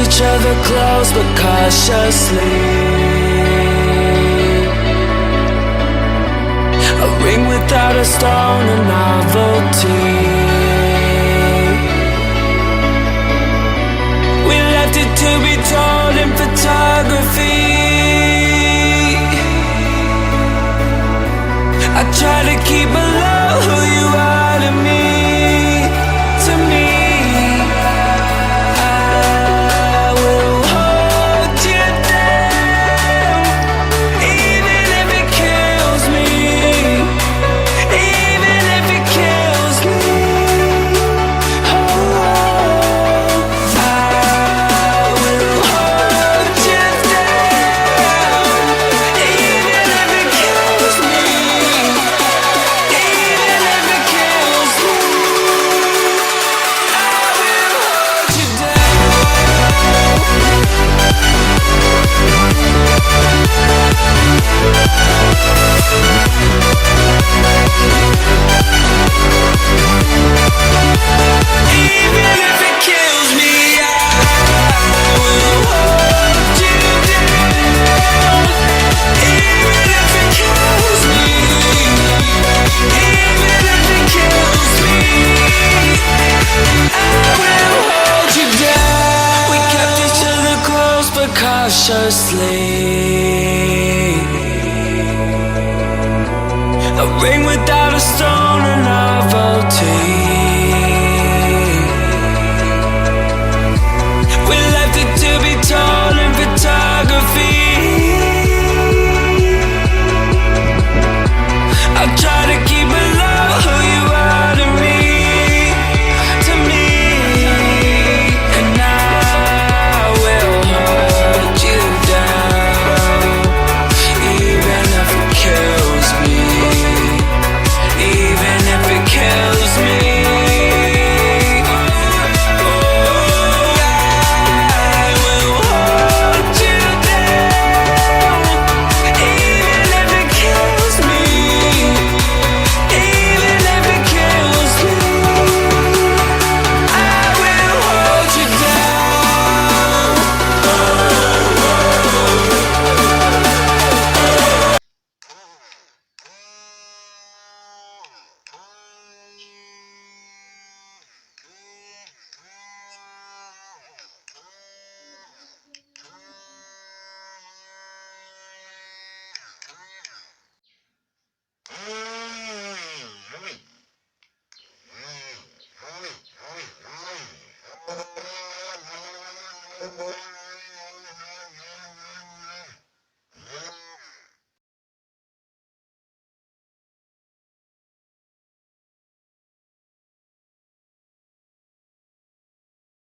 each other close but cautiously. A ring without a stone, a novelty. We left it to be told in photography. I try to keep below who you are to me. To me, I will hold you down, even if it kills me. Even if it kills me. Oh, I will hold you down, even if it kills me. Even if it kills me, I will hold you even if it kills me, I will hold you down. Even if it kills me, even if it kills me, I will hold you down. We kept each other close but cautiously. A ring without a stone, a novelty.